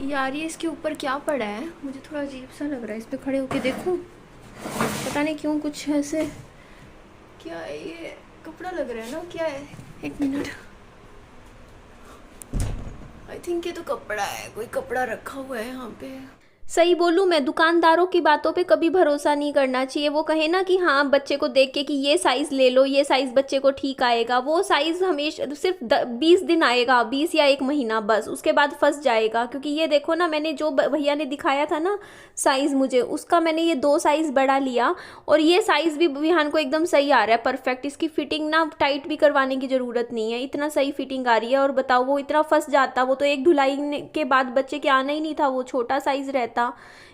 यार ये इसके ऊपर क्या पड़ा है, मुझे थोड़ा अजीब सा लग रहा है। इस पे खड़े होके देखूं, पता नहीं क्यों कुछ ऐसे। क्या है ये? कपड़ा लग रहा है ना, क्या है? एक मिनट, आई थिंक ये तो कपड़ा है, कोई कपड़ा रखा हुआ है यहाँ पे। सही बोलूँ मैं, दुकानदारों की बातों पे कभी भरोसा नहीं करना चाहिए। वो कहे ना कि हाँ बच्चे को देख के कि ये साइज़ ले लो, ये साइज़ बच्चे को ठीक आएगा, वो साइज़ हमेशा सिर्फ 20 दिन आएगा, 20 या 1 महीना बस, उसके बाद फंस जाएगा। क्योंकि ये देखो ना, मैंने जो भैया ने दिखाया था ना साइज़ मुझे, उसका मैंने ये 2 साइज़ बड़ा लिया और ये साइज़ भी विहान को एकदम सही आ रहा है, परफेक्ट। इसकी फिटिंग ना टाइट भी करवाने की ज़रूरत नहीं है, इतना सही फिटिंग आ रही है। और बताओ वो इतना फंस जाता, वो तो एक धुलाई के बाद बच्चे के आना ही नहीं था, वो छोटा साइज़ रहता।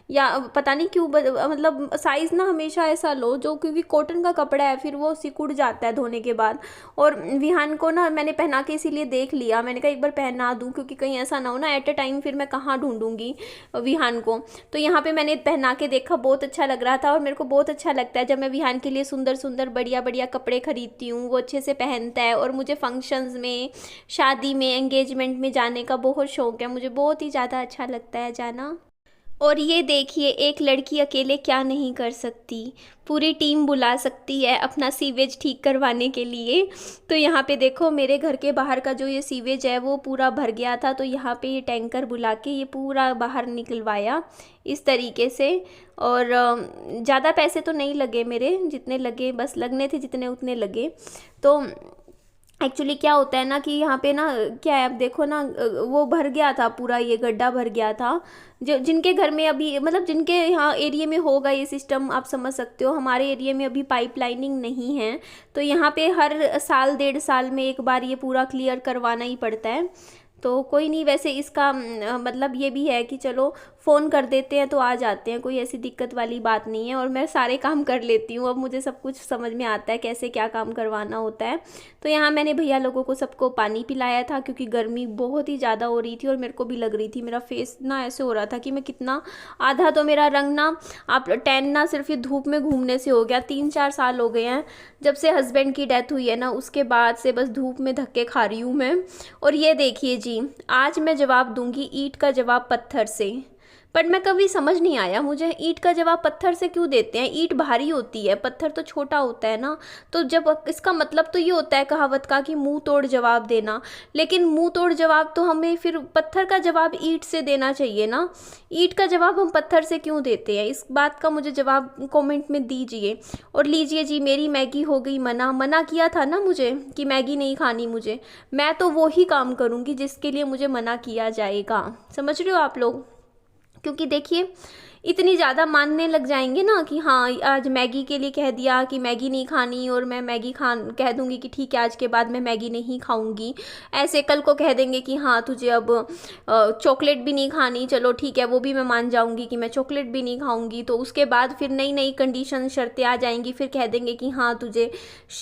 या पता नहीं क्यों मतलब साइज़ ना हमेशा ऐसा लो जो, क्योंकि कॉटन का कपड़ा है, फिर वो सिकुड़ जाता है धोने के बाद। और विहान को ना मैंने पहना के इसीलिए देख लिया, मैंने कहा एक बार पहना दूं, क्योंकि कहीं ऐसा ना हो ना एट अ टाइम फिर मैं कहाँ ढूंढूंगी विहान को। तो यहाँ पे मैंने पहना के देखा, बहुत अच्छा लग रहा था। और मेरे को बहुत अच्छा लगता है जब मैं विहान के लिए सुंदर सुंदर बढ़िया बढ़िया कपड़े खरीदती हूँ, वो अच्छे से पहनता है। और मुझे फंक्शंस में, शादी में, एंगेजमेंट में जाने का बहुत शौक है, मुझे बहुत ही ज़्यादा अच्छा लगता है जाना। और ये देखिए, एक लड़की अकेले क्या नहीं कर सकती, पूरी टीम बुला सकती है अपना सीवेज ठीक करवाने के लिए। तो यहाँ पे देखो, मेरे घर के बाहर का जो ये सीवेज है वो पूरा भर गया था, तो यहाँ पे ये टैंकर बुला के ये पूरा बाहर निकलवाया इस तरीके से। और ज़्यादा पैसे तो नहीं लगे मेरे, जितने लगे बस लगने थे जितने उतने लगे। तो एक्चुअली क्या होता है ना कि यहाँ पे ना क्या है, अब देखो ना वो भर गया था पूरा, ये गड्ढा भर गया था। जो जिनके घर में अभी मतलब जिनके यहाँ एरिया में होगा ये सिस्टम, आप समझ सकते हो। हमारे एरिया में अभी पाइपलाइनिंग नहीं है, तो यहाँ पे हर साल 1.5 साल में एक बार ये पूरा क्लियर करवाना ही पड़ता है। तो कोई नहीं, वैसे इसका मतलब ये भी है कि चलो फ़ोन कर देते हैं तो आ जाते हैं, कोई ऐसी दिक्कत वाली बात नहीं है। और मैं सारे काम कर लेती हूँ, अब मुझे सब कुछ समझ में आता है कैसे क्या काम करवाना होता है। तो यहाँ मैंने भैया लोगों को सबको पानी पिलाया था, क्योंकि गर्मी बहुत ही ज़्यादा हो रही थी और मेरे को भी लग रही थी। मेरा फेस ना ऐसे हो रहा था कि मैं कितना, आधा तो मेरा रंग ना, आप टैन ना सिर्फ ये धूप में घूमने से हो गया। 3-4 साल हो गए हैं जब से हस्बैंड की डेथ हुई है ना, उसके बाद से बस धूप में धक्के खा रही हूँ मैं। और ये देखिए जी, आज मैं जवाब दूंगी ईंट का जवाब पत्थर से। पर मैं कभी समझ नहीं आया मुझे, ईंट का जवाब पत्थर से क्यों देते हैं? ईंट भारी होती है, पत्थर तो छोटा होता है ना। तो जब इसका मतलब तो ये होता है कहावत का कि मुंह तोड़ जवाब देना, लेकिन मुंह तोड़ जवाब तो हमें फिर पत्थर का जवाब ईंट से देना चाहिए ना। ईंट का जवाब हम पत्थर से क्यों देते हैं? इस बात का मुझे जवाब कमेंट में दीजिए। और लीजिए जी, मेरी मैगी हो गई मना। मना किया था ना मुझे कि मैगी नहीं खानी मुझे, मैं तो वो ही काम करूँगी जिसके लिए मुझे मना किया जाएगा। समझ रहे हो आप लोग? क्योंकि देखिए, इतनी ज़्यादा मानने लग जाएंगे ना कि हाँ आज मैगी के लिए कह दिया कि मैगी नहीं खानी, और मैं मैगी कह दूंगी कि ठीक है आज के बाद मैं मैगी नहीं खाऊंगी। ऐसे कल को कह देंगे कि हाँ तुझे अब चॉकलेट भी नहीं खानी, चलो ठीक है वो भी मैं मान जाऊंगी कि मैं चॉकलेट भी नहीं खाऊंगी। तो उसके बाद फिर नई नई कंडीशन शर्तें आ जाएंगी, फिर कह देंगे कि हाँ तुझे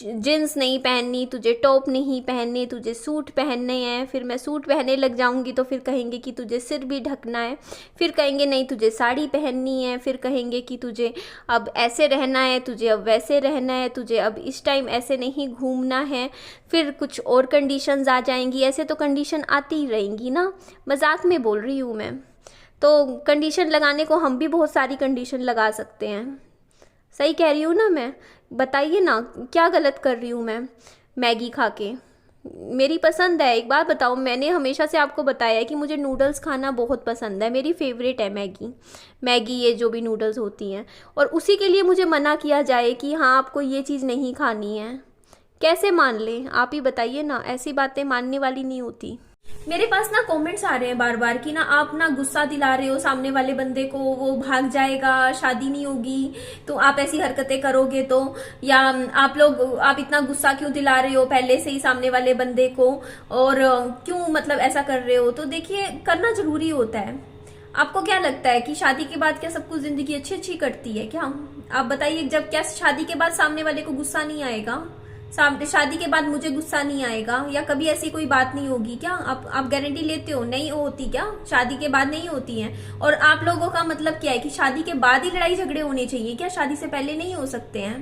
जींस नहीं पहननी, तुझे टॉप नहीं पहनने, तुझे सूट पहनने हैं। फिर मैं सूट पहनने लग जाऊंगी तो फिर कहेंगे कि तुझे सिर भी ढकना है, फिर कहेंगे नहीं तुझे साड़ी पहननी है, फिर कहेंगे कि तुझे अब ऐसे रहना है, तुझे अब वैसे रहना है, तुझे अब इस टाइम ऐसे नहीं घूमना है। फिर कुछ और कंडीशंस आ जाएंगी। ऐसे तो कंडीशन आती ही रहेंगी ना, मजाक में बोल रही हूँ मैं। तो कंडीशन लगाने को हम भी बहुत सारी कंडीशन लगा सकते हैं। सही कह रही हूँ ना मैं? बताइए ना क्या गलत कर रही हूँ मैं मैगी खा के? मेरी पसंद है। एक बात बताओ, मैंने हमेशा से आपको बताया है कि मुझे नूडल्स खाना बहुत पसंद है, मेरी फेवरेट है मैगी। मैगी ये जो भी नूडल्स होती हैं, और उसी के लिए मुझे मना किया जाए कि हाँ आपको ये चीज़ नहीं खानी है। कैसे मान लें? आप ही बताइए ना, ऐसी बातें मानने वाली नहीं होती। मेरे पास ना कमेंट्स आ रहे हैं बार बार कि ना आप ना गुस्सा दिला रहे हो सामने वाले बंदे को, वो भाग जाएगा, शादी नहीं होगी तो आप ऐसी हरकतें करोगे तो, या आप इतना गुस्सा क्यों दिला रहे हो पहले से ही सामने वाले बंदे को, और क्यों मतलब ऐसा कर रहे हो? तो देखिए, करना जरूरी होता है। आपको क्या लगता है कि शादी के बाद क्या सब कुछ जिंदगी अच्छी अच्छी कटती है क्या? आप बताइए, जब क्या शादी के बाद सामने वाले को गुस्सा नहीं आएगा? शादी के बाद मुझे गुस्सा नहीं आएगा, या कभी ऐसी कोई बात नहीं होगी क्या? आप गारंटी लेते हो नहीं होती क्या? शादी के बाद नहीं होती है। और आप लोगों का मतलब क्या है कि शादी के बाद ही लड़ाई झगड़े होने चाहिए क्या? शादी से पहले नहीं हो सकते हैं?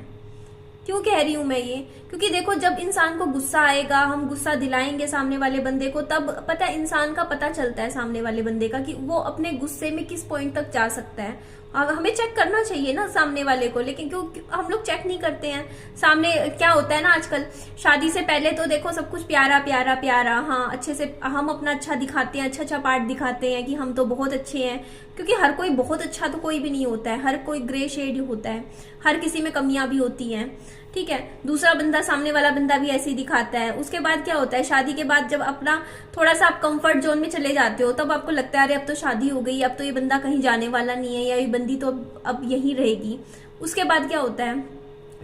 क्यों कह रही हूं मैं ये? क्योंकि देखो, जब इंसान को गुस्सा आएगा, हम गुस्सा दिलाएंगे सामने वाले बंदे को, तब पता है इंसान का पता चलता है सामने वाले बंदे का कि वो अपने गुस्से में किस पॉइंट तक जा सकता है। हमें चेक करना चाहिए ना सामने वाले को, लेकिन क्यों हम लोग चेक नहीं करते हैं? सामने क्या होता है ना आजकल, शादी से पहले तो देखो सब कुछ प्यारा प्यारा प्यारा, हाँ अच्छे से हम अपना अच्छा दिखाते हैं, अच्छा अच्छा पार्ट दिखाते हैं कि हम तो बहुत अच्छे हैं, क्योंकि हर कोई बहुत अच्छा तो कोई भी नहीं होता है, हर कोई ग्रे शेड होता है, हर किसी में कमियां भी होती हैं, ठीक है। दूसरा बंदा, सामने वाला बंदा भी ऐसे ही दिखाता है। उसके बाद क्या होता है, शादी के बाद जब अपना थोड़ा सा आप कंफर्ट जोन में चले जाते हो, तब आपको लगता है अरे अब तो शादी हो गई, अब तो ये बंदा कहीं जाने वाला नहीं है, या ये बंदी तो अब यहीं रहेगी। उसके बाद क्या होता है,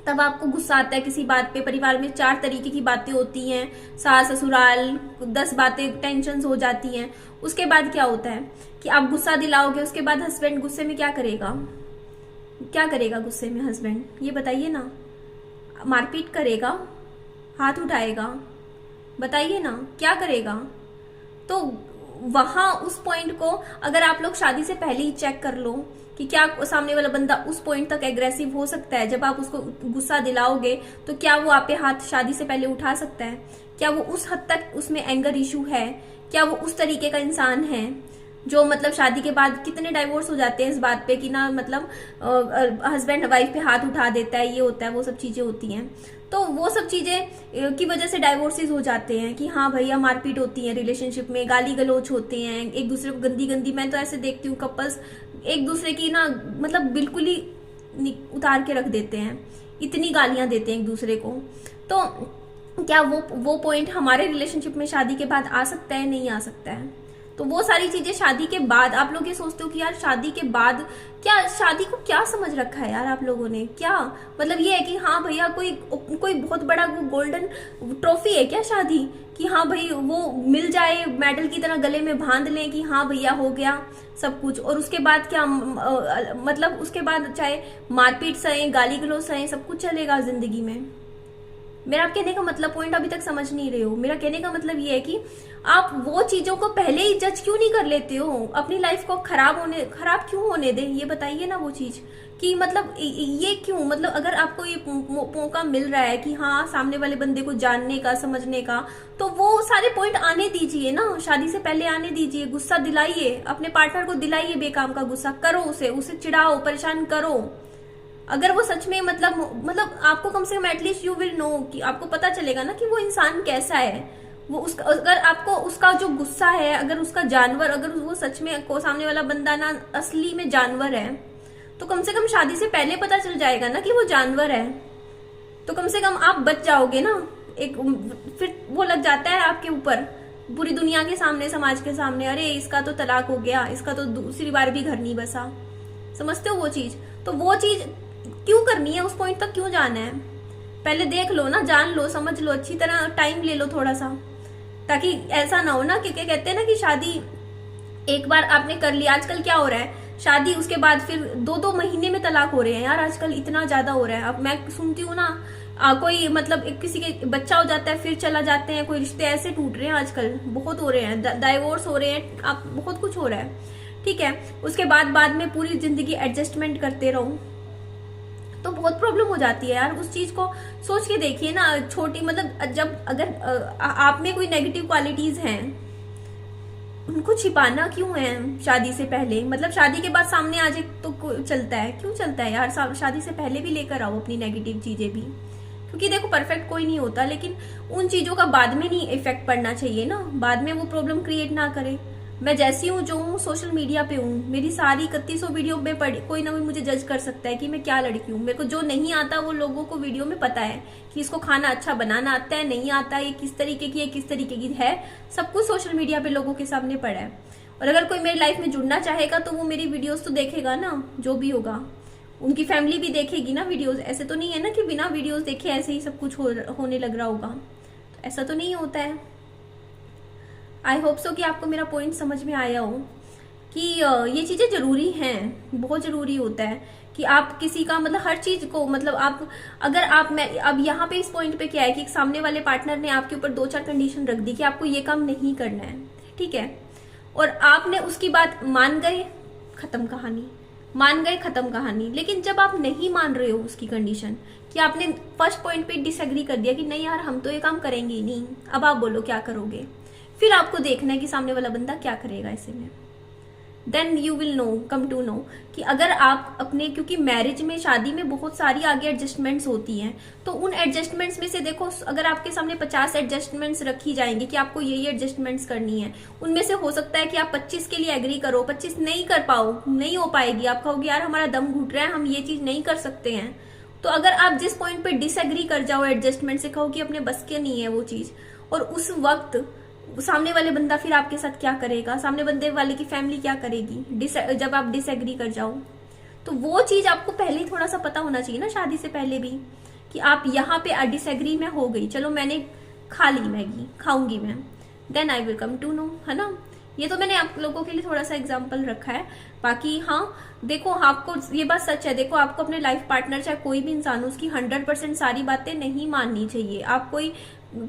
तब आपको गुस्सा आता है किसी बात पे। परिवार में 4 तरीके की बातें होती हैं, सास ससुराल, 10 बातें, टेंशन हो जाती हैं। उसके बाद क्या होता है कि आप गुस्सा दिलाओगे, उसके बाद हस्बैंड गुस्से में क्या करेगा? क्या करेगा गुस्से में हस्बैंड, ये बताइए ना? मारपीट करेगा, हाथ उठाएगा, बताइए ना क्या करेगा? तो वहां उस पॉइंट को अगर आप लोग शादी से पहले ही चेक कर लो कि क्या सामने वाला बंदा उस पॉइंट तक एग्रेसिव हो सकता है, जब आप उसको गुस्सा दिलाओगे तो क्या वो आप पे हाथ शादी से पहले उठा सकता है? क्या वो उस हद तक उसमें एंगर इशू है? क्या वो उस तरीके का इंसान है जो मतलब शादी के बाद कितने डाइवोर्स हो जाते हैं इस बात पे कि ना मतलब हस्बैंड वाइफ पे हाथ उठा देता है, ये होता है, वो सब चीजें होती हैं। तो वो सब चीजें की वजह से डाइवोर्सेस हो जाते हैं कि हाँ भैया मारपीट होती है रिलेशनशिप में, गाली गलौज होते हैं, एक दूसरे को गंदी गंदी, मैं तो ऐसे देखती हूँ कपल्स एक दूसरे की ना मतलब बिल्कुल ही उतार के रख देते हैं, इतनी गालियां देते हैं एक दूसरे को। तो क्या वो पॉइंट हमारे रिलेशनशिप में शादी के बाद आ सकता है? नहीं आ सकता है। तो वो सारी चीजें शादी के बाद, आप लोग ये सोचते हो कि यार शादी के बाद क्या, शादी को क्या समझ रखा है यार आप लोगों ने? क्या मतलब ये है कि हाँ भैया कोई बहुत बड़ा वो गोल्डन ट्रॉफी है क्या शादी, कि हाँ भाई वो मिल जाए मेडल की तरह गले में बांध लें कि हाँ भैया हो गया सब कुछ, और उसके बाद क्या मतलब उसके बाद चाहे मारपीट सहे, गाली गलौज सहे, सब कुछ चलेगा जिंदगी में? मेरा कहने का मतलब, पॉइंट अभी तक समझ नहीं रहे हो। मेरा कहने का मतलब ये है कि आप वो चीजों को पहले ही जज क्यों नहीं कर लेते हो? अपनी लाइफ को खराब क्यों होने दें, ये बताइए ना वो चीज कि मतलब ये क्यों, मतलब अगर आपको ये मौका मिल रहा है कि हाँ सामने वाले बंदे को जानने का, समझने का, तो वो सारे पॉइंट आने दीजिए ना, शादी से पहले आने दीजिए। गुस्सा दिलाइए, अपने पार्टनर को दिलाइए बेकाम का गुस्सा, करो उसे चिढ़ाओ, परेशान करो। अगर वो सच में मतलब आपको कम से कम एटलीस्ट यू विल नो, कि आपको पता चलेगा ना कि वो इंसान कैसा है। वो उसका, अगर आपको उसका जो गुस्सा है, अगर उसका जानवर, अगर वो सच में को सामने वाला बंदा ना असली में जानवर है, तो कम से कम शादी से पहले पता चल जाएगा ना कि वो जानवर है। तो कम से कम आप बच जाओगे ना। एक फिर वो लग जाता है आपके ऊपर पूरी दुनिया के सामने, समाज के सामने, अरे इसका तो तलाक हो गया, इसका तो दूसरी बार भी घर नहीं बसा। समझते हो वो चीज? तो वो चीज क्यों करनी है? उस पॉइंट तक क्यों जाना है? पहले देख लो ना, जान लो, समझ लो, अच्छी तरह टाइम ले लो थोड़ा सा, ताकि ऐसा ना हो ना कि क्या कहते हैं ना कि शादी एक बार आपने कर लिया। आजकल क्या हो रहा है, शादी उसके बाद फिर 2-2 महीने में तलाक हो रहे हैं यार, आजकल इतना ज्यादा हो रहा है। अब मैं सुनती हूँ ना कोई मतलब किसी के बच्चा हो जाता है फिर चला जाते हैं, कोई रिश्ते ऐसे टूट रहे हैं आजकल, बहुत हो रहे हैं, डाइवोर्स हो रहे हैं, आप बहुत कुछ हो रहा है, ठीक है। उसके बाद में पूरी जिंदगी एडजस्टमेंट करते रहो तो बहुत प्रॉब्लम हो जाती है यार। उस चीज को सोच के देखिए ना, छोटी मतलब जब अगर आप में कोई नेगेटिव क्वालिटीज हैं, उनको छिपाना क्यों है शादी से पहले? मतलब शादी के बाद सामने आ जाए तो चलता है? क्यों चलता है यार? शादी से पहले भी लेकर आओ अपनी नेगेटिव चीजें भी, क्योंकि देखो परफेक्ट कोई नहीं होता, लेकिन उन चीजों का बाद में नहीं इफेक्ट पड़ना चाहिए ना, बाद में वो प्रॉब्लम क्रिएट ना करे। मैं जैसी हूँ, जो हूँ, सोशल मीडिया पे हूँ, मेरी सारी 3100 वीडियो में पड़ी, कोई ना कोई मुझे जज कर सकता है कि मैं क्या लड़की हूँ। मेरे को जो नहीं आता वो लोगों को वीडियो में पता है कि इसको खाना अच्छा बनाना आता है, नहीं आता, ये किस तरीके की है, किस तरीके की है, सब कुछ सोशल मीडिया पे लोगों के सामने पड़ा है। और अगर कोई मेरी लाइफ में जुड़ना चाहेगा तो वो मेरी वीडियोज तो देखेगा ना, जो भी होगा, उनकी फैमिली भी देखेगी ना वीडियोज। ऐसे तो नहीं है ना कि बिना वीडियोज देखे ऐसे ही सब कुछ होने लग रहा होगा, तो ऐसा तो नहीं होता है। आई होप सो कि आपको मेरा पॉइंट समझ में आया हो कि ये चीजें जरूरी हैं, बहुत जरूरी होता है कि आप किसी का मतलब हर चीज को मतलब आप अगर आप मैं अब यहाँ पे इस पॉइंट पे क्या है कि सामने वाले पार्टनर ने आपके ऊपर 2-4 कंडीशन रख दी कि आपको ये काम नहीं करना है, ठीक है, और आपने उसकी बात मान गए, खत्म कहानी। मान गए, खत्म कहानी। लेकिन जब आप नहीं मान रहे हो उसकी कंडीशन, कि आपने फर्स्ट पॉइंट पे डिसएग्री कर दिया कि नहीं यार हम तो ये काम करेंगे ही नहीं, अब आप बोलो क्या करोगे, फिर आपको देखना है कि सामने वाला बंदा क्या करेगा ऐसे में। Then you will know, come to know कि अगर आप अपने, क्योंकि मैरिज में, शादी में बहुत सारी आगे एडजस्टमेंट्स होती हैं, तो उन एडजस्टमेंट्स में से देखो, अगर आपके सामने 50 एडजस्टमेंट्स रखी जाएंगी कि आपको ये एडजस्टमेंट्स करनी है, उनमें से हो सकता है कि आप 25 के लिए एग्री करो, 25 नहीं कर पाओ, नहीं हो पाएगी, आप कहोगे यार हमारा दम घुट रहा है, हम ये चीज नहीं कर सकते हैं। तो अगर आप जिस पॉइंट पे डिसएग्री कर जाओ एडजस्टमेंट से, कहो कि अपने बस के नहीं है वो चीज, और उस वक्त सामने वाले बंदा फिर आपके साथ क्या करेगा, सामने बंदे वाले की फैमिली क्या करेगी जब आप डिसएग्री कर जाओ, तो वो चीज आपको पहले ही थोड़ा सा पता होना चाहिए ना, शादी से पहले भी, कि आप यहाँ पे डिसएग्री में हो गई, चलो मैंने खा ली मैगी, खाऊंगी मैं, then I will come to know, है ना। ये तो मैंने आप लोगों के लिए थोड़ा सा एग्जाम्पल रखा है। बाकी हाँ देखो, आपको ये बात सच है, देखो आपको अपने लाइफ पार्टनर चाहे कोई भी इंसान हो, उसकी 100% सारी बातें नहीं माननी चाहिए। आप कोई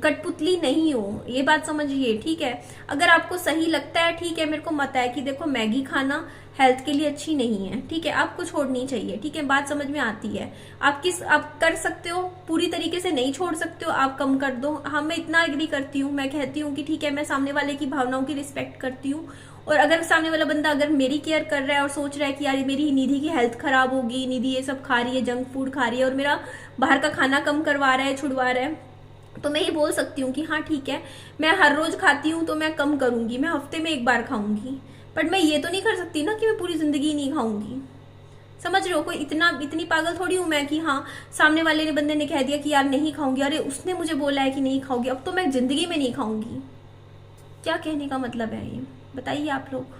कठपुतली नहीं हो, ये बात समझिए, ठीक है। अगर आपको सही लगता है, ठीक है, मेरे को मत है कि देखो मैगी खाना हेल्थ के लिए अच्छी नहीं है, ठीक है, आपको छोड़नी चाहिए, ठीक है, बात समझ में आती है। आप कर सकते हो, पूरी तरीके से नहीं छोड़ सकते हो, आप कम कर दो। हाँ मैं इतना एग्री करती हूँ, मैं कहती हूँ कि ठीक है, मैं सामने वाले की भावनाओं की रिस्पेक्ट करती हूँ, और अगर सामने वाला बंदा अगर मेरी केयर कर रहा है और सोच रहा है कि यार मेरी निधि की हेल्थ खराब होगी, निधि ये सब खा रही है, जंक फूड खा रही है, और मेरा बाहर का खाना कम करवा रहा है, छुड़वा रहा है, तो मैं ये बोल सकती हूँ कि हाँ ठीक है, मैं हर रोज खाती हूँ तो मैं कम करूंगी, मैं हफ्ते में एक बार खाऊंगी, बट मैं ये तो नहीं कर सकती ना कि मैं पूरी जिंदगी नहीं खाऊंगी। समझ रहे हो, कोई इतनी पागल थोड़ी हूं मैं कि हाँ सामने वाले ने बंदे ने कह दिया कि यार नहीं खाऊंगी, अरे उसने मुझे बोला है कि नहीं खाऊंगी, अब तो मैं जिंदगी में नहीं खाऊंगी। क्या कहने का मतलब है ये, बताइए आप लोग,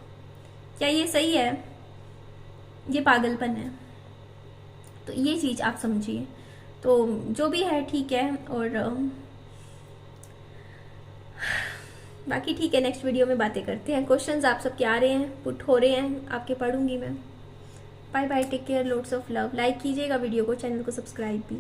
क्या ये सही है? ये पागलपन है। तो ये चीज आप समझिए। तो जो भी है ठीक है, और बाकी ठीक है, नेक्स्ट वीडियो में बातें करते हैं। क्वेश्चंस आप सबके आ रहे हैं, पुट हो रहे हैं, आपके पढ़ूंगी मैं। Bye bye, take care, loads of love. Like कीजिएगा वीडियो को, चैनल को सब्सक्राइब भी।